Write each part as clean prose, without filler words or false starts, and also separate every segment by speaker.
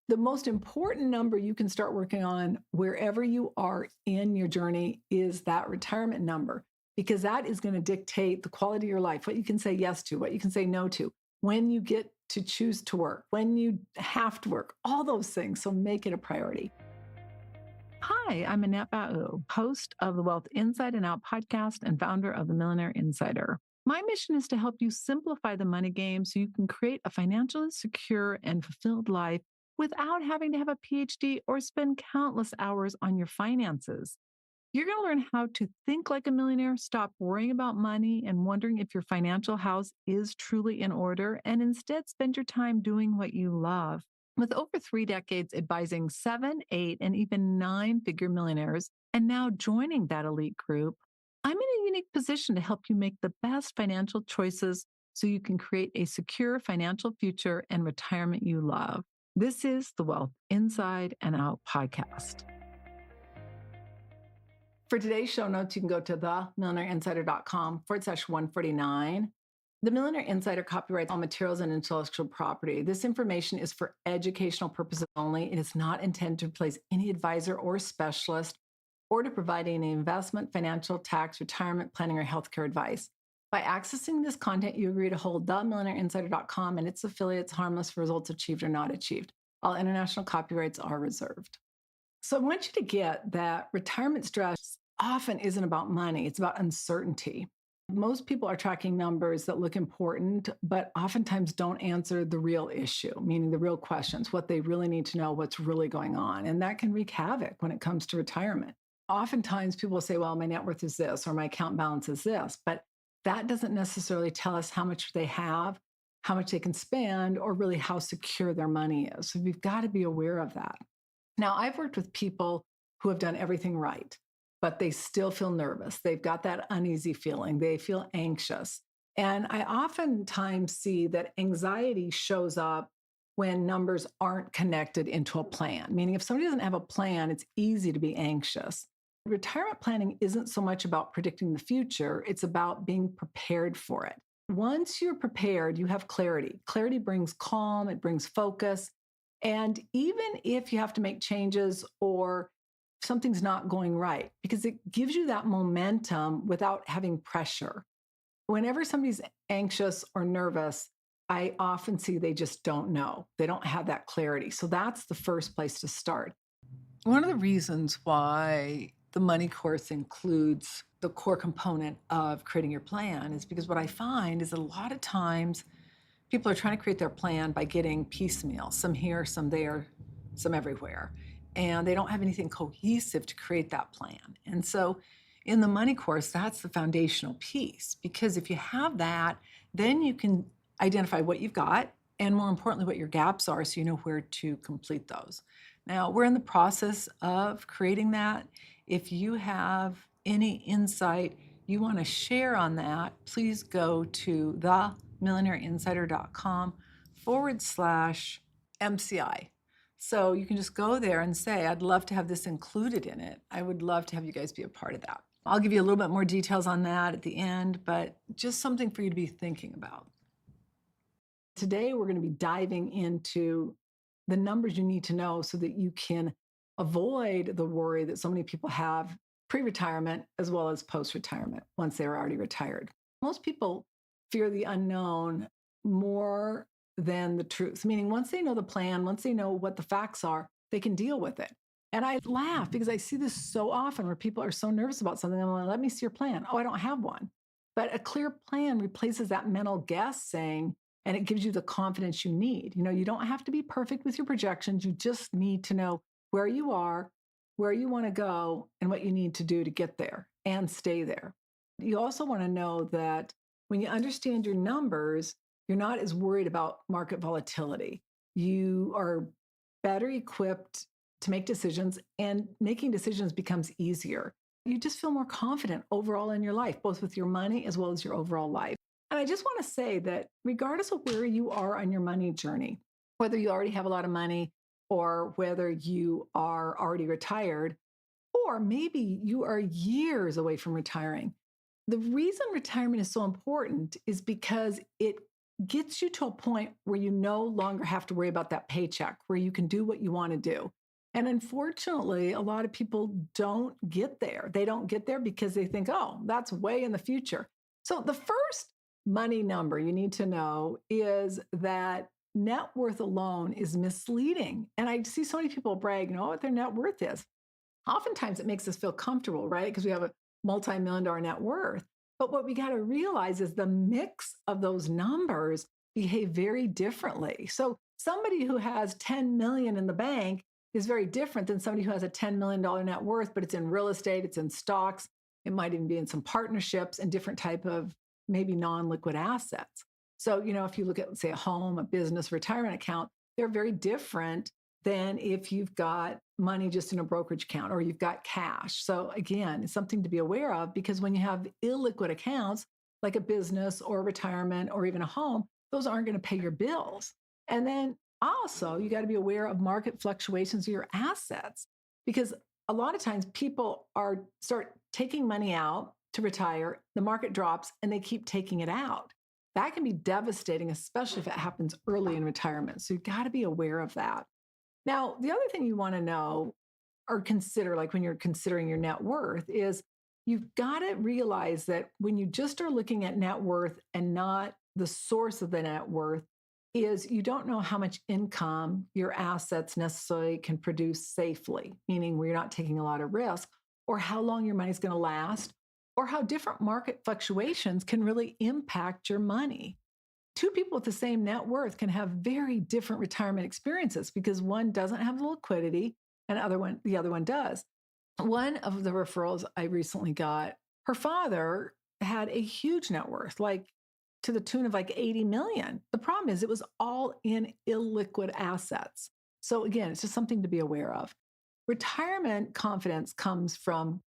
Speaker 1: The most important number you can start working on wherever you are in your journey is that retirement number, because that is going to dictate the quality of your life, what you can say yes to, what you can say no to, when you get to choose to work, when you have to work, all those things. So make it a priority. Hi, I'm Annette Bau, host of the Wealth Inside and Out podcast and founder of the Millionaire Insider. My mission is to help you simplify the money game so you can create a financially secure and fulfilled life without having to have a PhD or spend countless hours on your finances. You're going to learn how to think like a millionaire, stop worrying about money and wondering if your financial house is truly in order, and instead spend your time doing what you love. With over 3 decades advising 7, 8, and even 9-figure millionaires, and now joining that elite group, I'm in a unique position to help you make the best financial choices so you can create a secure financial future and retirement you love. This is the Wealth Inside and Out podcast. For today's show notes, you can go to themillionaireinsider.com/149. The Millionaire Insider copyrights all materials and intellectual property. This information is for educational purposes only. It is not intended to replace any advisor or specialist or to provide any investment, financial, tax, retirement planning, or healthcare advice. By accessing this content, you agree to hold themillionaireinsider.com and its affiliates harmless for results achieved or not achieved. All international copyrights are reserved. So I want you to get that retirement stress often isn't about money. It's about uncertainty. Most people are tracking numbers that look important, but oftentimes don't answer the real issue, meaning the real questions, what they really need to know, what's really going on. And that can wreak havoc when it comes to retirement. Oftentimes people will say, well, my net worth is this, or my account balance is this, but that doesn't necessarily tell us how much they have, how much they can spend, or really how secure their money is. So we've got to be aware of that. Now, I've worked with people who have done everything right, but they still feel nervous. They've got that uneasy feeling. They feel anxious. And I oftentimes see that anxiety shows up when numbers aren't connected into a plan, meaning if somebody doesn't have a plan, it's easy to be anxious. Retirement planning isn't so much about predicting the future. It's about being prepared for it. Once you're prepared, you have clarity. Clarity brings calm. It brings focus. And even if you have to make changes or something's not going right, because it gives you that momentum without having pressure. Whenever somebody's anxious or nervous, I often see they just don't know. They don't have that clarity. So that's the first place to start. One of the reasons why the money course includes the core component of creating your plan is because what I find is a lot of times people are trying to create their plan by getting piecemeal, some here, some there, some everywhere. And they don't have anything cohesive to create that plan. And so in the money course, that's the foundational piece, because if you have that, then you can identify what you've got and more importantly, what your gaps are so you know where to complete those. Now, we're in the process of creating that. If you have any insight you want to share on that, please go to themillionaireinsider.com/MCI. So you can just go there and say, I'd love to have this included in it. I would love to have you guys be a part of that. I'll give you a little bit more details on that at the end, but just something for you to be thinking about. Today, we're going to be diving into the numbers you need to know so that you can avoid the worry that so many people have pre-retirement as well as post-retirement once they're already retired. Most people fear the unknown more than the truth, meaning once they know the plan, once they know what the facts are, they can deal with it. And I laugh because I see this so often where people are so nervous about something. I'm like, let me see your plan. Oh, I don't have one. But a clear plan replaces that mental guess saying, and it gives you the confidence you need. You know, you don't have to be perfect with your projections. You just need to know where you are, where you want to go, and what you need to do to get there and stay there. You also want to know that when you understand your numbers, you're not as worried about market volatility. You are better equipped to make decisions, and making decisions becomes easier. You just feel more confident overall in your life, both with your money as well as your overall life. And I just want to say that regardless of where you are on your money journey, whether you already have a lot of money or whether you are already retired, or maybe you are years away from retiring, the reason retirement is so important is because it gets you to a point where you no longer have to worry about that paycheck, where you can do what you want to do. And unfortunately, a lot of people don't get there. They don't get there because they think, oh, that's way in the future. So the first money number you need to know is that net worth alone is misleading. And I see so many people brag, what their net worth is. Oftentimes it makes us feel comfortable, right? Because we have a multi-million dollar net worth. But what we got to realize is the mix of those numbers behave very differently. So somebody who has 10 million in the bank is very different than somebody who has a $10 million net worth, but it's in real estate, it's in stocks, it might even be in some partnerships and different type of maybe non-liquid assets. So, if you look at, let's say, a home, a business, retirement account, they're very different than if you've got money just in a brokerage account or you've got cash. So again, it's something to be aware of, because when you have illiquid accounts, like a business or retirement or even a home, those aren't going to pay your bills. And then also, you got to be aware of market fluctuations of your assets, because a lot of times people start taking money out to retire, the market drops, and they keep taking it out. That can be devastating, especially if it happens early in retirement. So you've got to be aware of that. Now, the other thing you want to know or consider, like when you're considering your net worth, is you've got to realize that when you just are looking at net worth and not the source of the net worth, is you don't know how much income your assets necessarily can produce safely, meaning where you're not taking a lot of risk, or how long your money's going to last, or how different market fluctuations can really impact your money. Two people with the same net worth can have very different retirement experiences because one doesn't have the liquidity and the other one does. One of the referrals I recently got, her father had a huge net worth, like to the tune of like 80 million. The problem is it was all in illiquid assets. So again, it's just something to be aware of. Retirement confidence comes from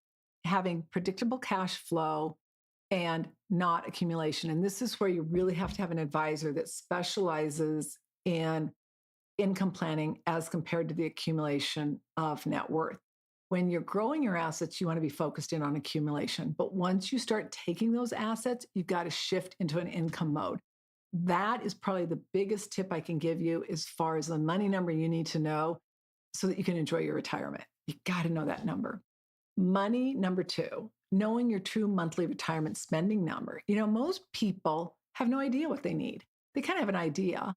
Speaker 1: having predictable cash flow and not accumulation. And this is where you really have to have an advisor that specializes in income planning as compared to the accumulation of net worth. When you're growing your assets, you want to be focused in on accumulation. But once you start taking those assets, you've got to shift into an income mode. That is probably the biggest tip I can give you as far as the money number you need to know so that you can enjoy your retirement. You got to know that number. Money number two, knowing your true monthly retirement spending number. Most people have no idea what they need. They kind of have an idea,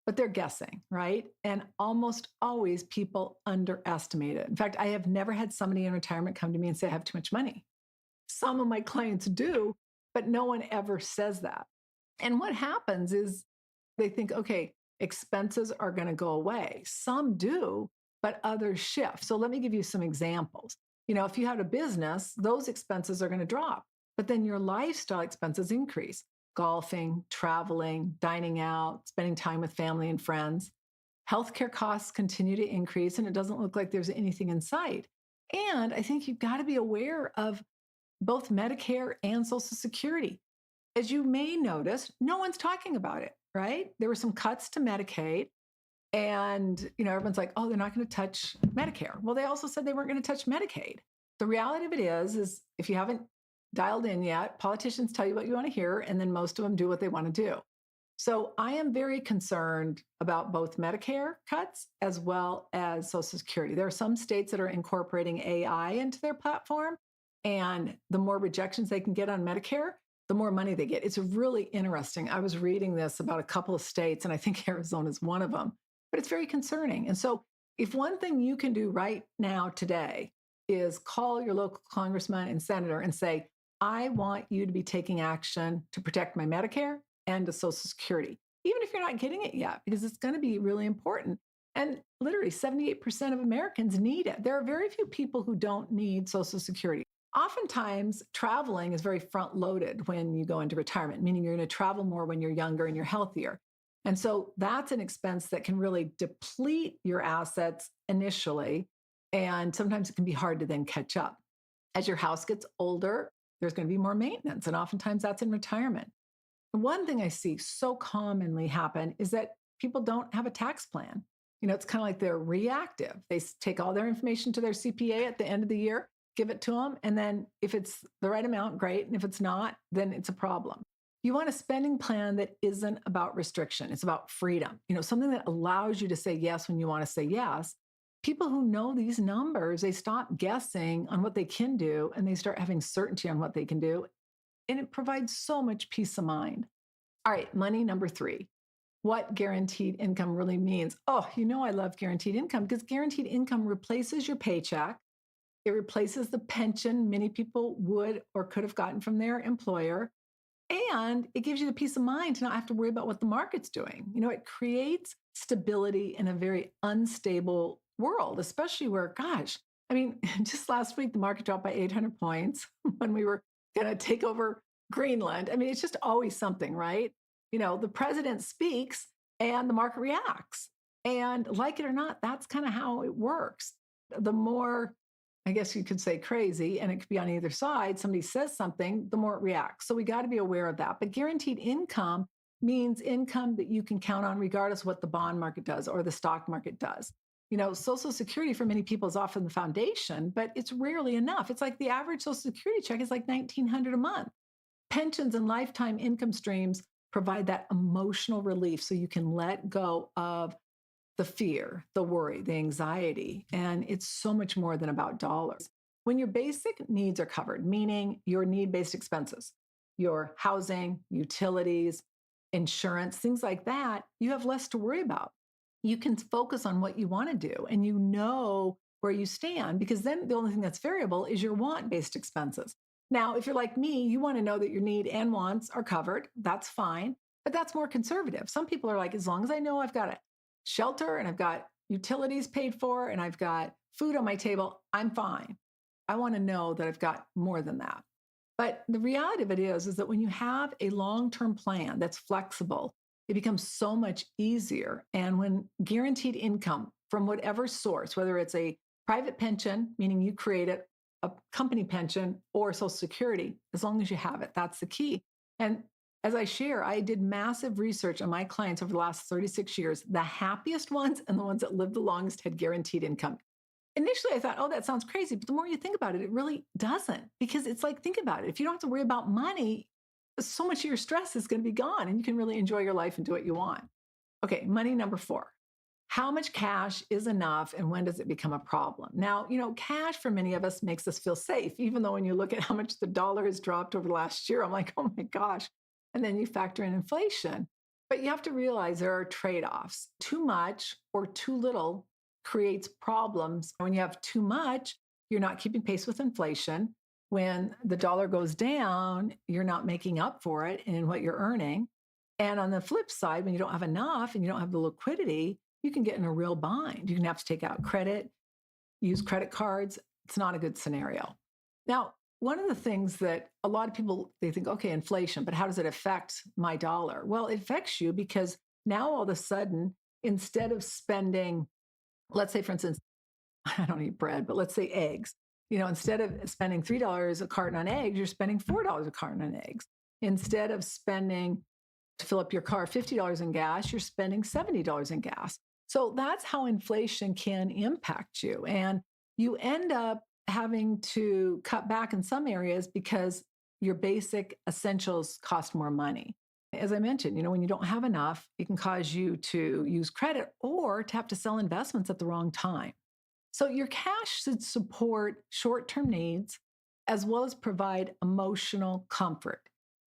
Speaker 1: but they're guessing, right? And almost always people underestimate it. In fact, I have never had somebody in retirement come to me and say, I have too much money. Some of my clients do, but no one ever says that. And what happens is they think, okay, expenses are going to go away. Some do, but others shift. So let me give you some examples. If you had a business, those expenses are going to drop, but then your lifestyle expenses increase. Golfing, traveling, dining out, spending time with family and friends. Healthcare costs continue to increase, and it doesn't look like there's anything in sight. And I think you've got to be aware of both Medicare and Social Security. As you may notice, no one's talking about it, right? There were some cuts to Medicaid. And, everyone's like, oh, they're not going to touch Medicare. Well, they also said they weren't going to touch Medicaid. The reality of it is if you haven't dialed in yet, politicians tell you what you want to hear, and then most of them do what they want to do. So I am very concerned about both Medicare cuts as well as Social Security. There are some states that are incorporating AI into their platform, and the more rejections they can get on Medicare, the more money they get. It's really interesting. I was reading this about a couple of states, and I think Arizona is one of them. But it's very concerning. And so if one thing you can do right now today is call your local congressman and senator and say, I want you to be taking action to protect my Medicare and the Social Security, even if you're not getting it yet, because it's going to be really important. And literally 78% of Americans need it. There are very few people who don't need Social Security. Oftentimes, traveling is very front loaded when you go into retirement, meaning you're going to travel more when you're younger and you're healthier. And so that's an expense that can really deplete your assets initially. And sometimes it can be hard to then catch up. As your house gets older, there's going to be more maintenance. And oftentimes that's in retirement. One thing I see so commonly happen is that people don't have a tax plan. It's kind of like they're reactive. They take all their information to their CPA at the end of the year, give it to them. And then if it's the right amount, great. And if it's not, then it's a problem. You want a spending plan that isn't about restriction. It's about freedom. Something that allows you to say yes when you want to say yes. People who know these numbers, they stop guessing on what they can do and they start having certainty on what they can do. And it provides so much peace of mind. All right, money number three. What guaranteed income really means. Oh, I love guaranteed income because guaranteed income replaces your paycheck. It replaces the pension many people would or could have gotten from their employer. And it gives you the peace of mind to not have to worry about what the market's doing. It creates stability in a very unstable world, especially where, gosh, I mean, just last week, the market dropped by 800 points when we were going to take over Greenland. I mean, it's just always something, right? The president speaks and the market reacts. And like it or not, that's kind of how it works. The more, I guess you could say crazy, and it could be on either side, somebody says something, the more it reacts. So we got to be aware of that. But guaranteed income means income that you can count on regardless of what the bond market does or the stock market does. Social Security for many people is often the foundation, but it's rarely enough. It's like the average Social Security check is like $1,900 a month. Pensions and lifetime income streams provide that emotional relief so you can let go of the fear, the worry, the anxiety. And it's so much more than about dollars. When your basic needs are covered, meaning your need-based expenses, your housing, utilities, insurance, things like that, you have less to worry about. You can focus on what you want to do and you know where you stand because then the only thing that's variable is your want-based expenses. Now, if you're like me, you want to know that your need and wants are covered. That's fine, but that's more conservative. Some people are like, as long as I know I've got a shelter and I've got utilities paid for and I've got food on my table, I'm fine. I want to know that I've got more than that. But the reality of it is that when you have a long-term plan that's flexible, it becomes so much easier. And when guaranteed income from whatever source, whether it's a private pension, meaning you create it, a company pension, or Social Security, as long as you have it, that's the key. And as I share, I did massive research on my clients over the last 36 years. The happiest ones and the ones that lived the longest had guaranteed income. Initially, I thought, oh, that sounds crazy. But the more you think about it, it really doesn't. Because it's like, think about it. If you don't have to worry about money, so much of your stress is going to be gone and you can really enjoy your life and do what you want. Okay, money number four. How much cash is enough and when does it become a problem? Now, cash for many of us makes us feel safe, even though when you look at how much the dollar has dropped over the last year, I'm like, oh my gosh. And then you factor in inflation. But you have to realize there are trade-offs. Too much or too little creates problems. When you have too much, you're not keeping pace with inflation. When the dollar goes down, you're not making up for it in what you're earning. And on the flip side, when you don't have enough and you don't have the liquidity, you can get in a real bind. You can have to take out credit, use credit cards. It's not a good scenario. Now, one of the things that a lot of people, they think, okay, inflation, but how does it affect my dollar? Well, it affects you because now all of a sudden, instead of spending, let's say, for instance, I don't eat bread, but let's say eggs. Instead of spending $3 a carton on eggs, you're spending $4 a carton on eggs. Instead of spending to fill up your car $50 in gas, you're spending $70 in gas. So that's how inflation can impact you. And you end up having to cut back in some areas because your basic essentials cost more money. As I mentioned, when you don't have enough, it can cause you to use credit or to have to sell investments at the wrong time. So your cash should support short-term needs as well as provide emotional comfort,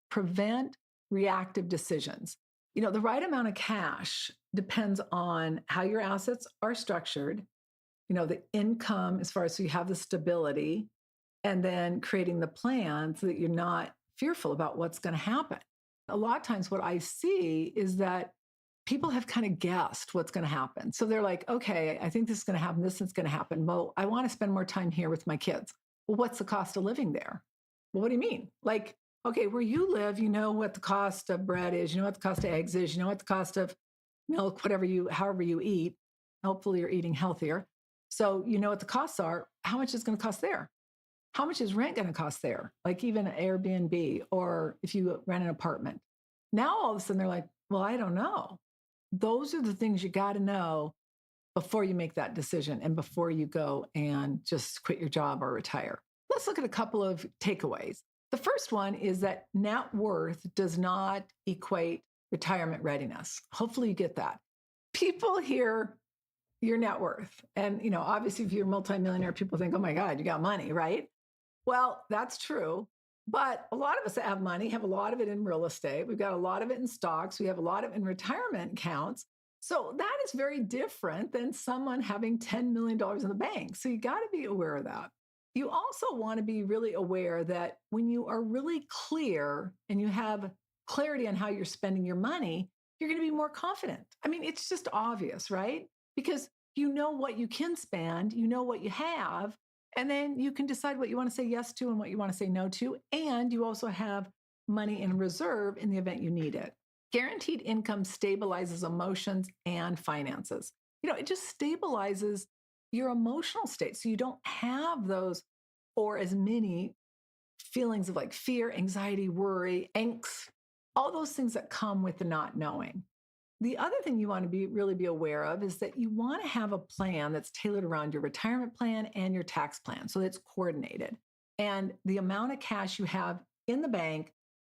Speaker 1: prevent reactive decisions. The right amount of cash depends on how your assets are structured, the income as far as so you have the stability, and then creating the plan so that you're not fearful about what's going to happen. A lot of times what I see is that people have kind of guessed what's going to happen. So they're like, okay, I think this is going to happen. This is going to happen. Well, I want to spend more time here with my kids. Well, what's the cost of living there? Well, what do you mean? Like, okay, where you live, you know what the cost of bread is, you know what the cost of eggs is, you know what the cost of milk, however you eat. Hopefully you're eating healthier. So you know what the costs are. How much is it going to cost there? How much is rent going to cost there? Like even an Airbnb or if you rent an apartment. Now all of a sudden they're like, well, I don't know. Those are the things you got to know before you make that decision and before you go and just quit your job or retire. Let's look at a couple of takeaways. The first one is that net worth does not equate retirement readiness. Hopefully you get that. People hear your net worth. And, obviously if you're a multimillionaire, people think, oh my God, you got money, right? Well, that's true. But a lot of us that have money have a lot of it in real estate. We've got a lot of it in stocks. We have a lot of it in retirement accounts. So that is very different than someone having $10 million in the bank. So you got to be aware of that. You also want to be really aware that when you are really clear and you have clarity on how you're spending your money, you're going to be more confident. I mean, it's just obvious, right? Because you know what you can spend, you know what you have, and then you can decide what you want to say yes to and what you want to say no to. And you also have money in reserve in the event you need it. Guaranteed income stabilizes emotions and finances. It just stabilizes your emotional state. So you don't have those or as many feelings of like fear, anxiety, worry, angst, all those things that come with the not knowing. The other thing you want to really be aware of is that you want to have a plan that's tailored around your retirement plan and your tax plan. So it's coordinated. And the amount of cash you have in the bank,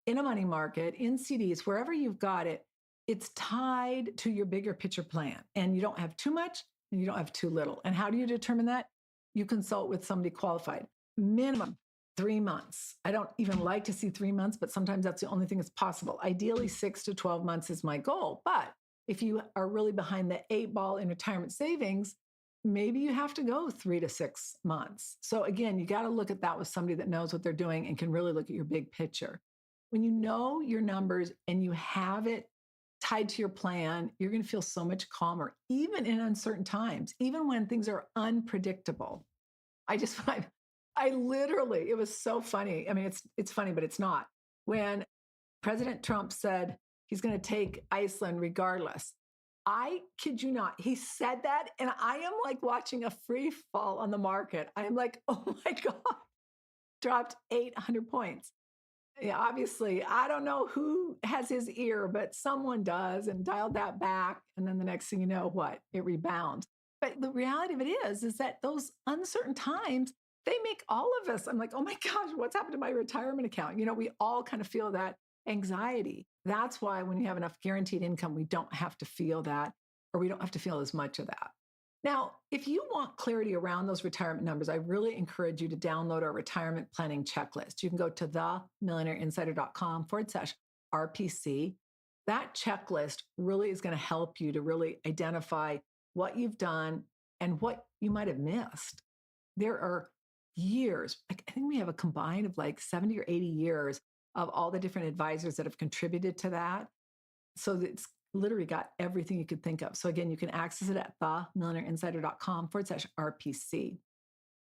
Speaker 1: in a money market, in CDs, wherever you've got it, it's tied to your bigger picture plan. And you don't have too much and you don't have too little. And how do you determine that? You consult with somebody qualified. Minimum 3 months. I don't even like to see 3 months, but sometimes that's the only thing that's possible. Ideally, 6 to 12 months is my goal. But if you are really behind the 8 ball in retirement savings, maybe you have to go 3 to 6 months. So again, you got to look at that with somebody that knows what they're doing and can really look at your big picture. When you know your numbers and you have it tied to your plan, you're going to feel so much calmer, even in uncertain times, even when things are unpredictable. I literally, it was so funny. I mean, it's funny, but it's not. When President Trump said he's going to take Iceland regardless, I kid you not, he said that, and I am like watching a free fall on the market. I am like, oh my God, dropped 800 points. Yeah, obviously, I don't know who has his ear, but someone does and dialed that back. And then the next thing you know, what? It rebounds. But the reality of it is that those uncertain times, they make all of us, I'm like, oh my gosh, what's happened to my retirement account? We all kind of feel that anxiety. That's why when you have enough guaranteed income, we don't have to feel that, or we don't have to feel as much of that. Now, if you want clarity around those retirement numbers, I really encourage you to download our retirement planning checklist. You can go to themillionaireinsider.com/RPC. That checklist really is going to help you to really identify what you've done and what you might have missed. There are years, I think we have a combined of like 70 or 80 years of all the different advisors that have contributed to that. So it's literally got everything you could think of. So again, you can access it at themillionaireinsider.com/RPC.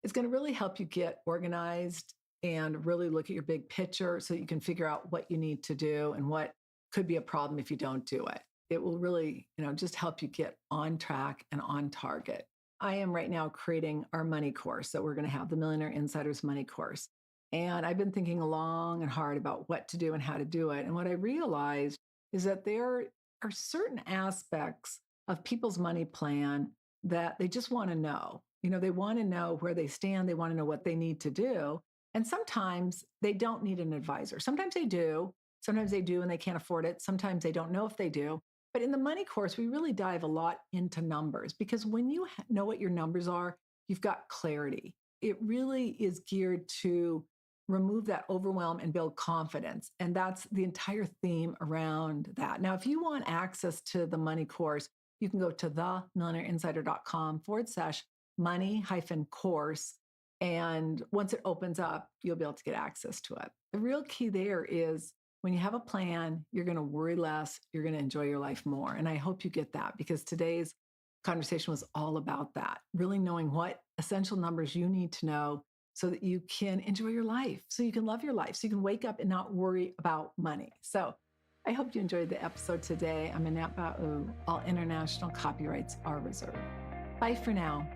Speaker 1: It's going to really help you get organized and really look at your big picture so you can figure out what you need to do and what could be a problem if you don't do it. It will really, just help you get on track and on target. I am right now creating our money course that we're going to have, the Millionaire Insiders Money Course. And I've been thinking long and hard about what to do and how to do it. And what I realized is that there are certain aspects of people's money plan that they just want to know. They want to know where they stand. They want to know what they need to do. And sometimes they don't need an advisor. Sometimes they do. Sometimes they do and they can't afford it. Sometimes they don't know if they do. But in the money course, we really dive a lot into numbers because when you know what your numbers are, you've got clarity. It really is geared to remove that overwhelm and build confidence. And that's the entire theme around that. Now, if you want access to the money course, you can go to themillionaireinsider.com/money-course. And once it opens up, you'll be able to get access to it. The real key there is when you have a plan, you're going to worry less, you're going to enjoy your life more. And I hope you get that because today's conversation was all about that, really knowing what essential numbers you need to know so that you can enjoy your life, so you can love your life, so you can wake up and not worry about money. So I hope you enjoyed the episode today. I'm Annette Ba'u. All international copyrights are reserved. Bye for now.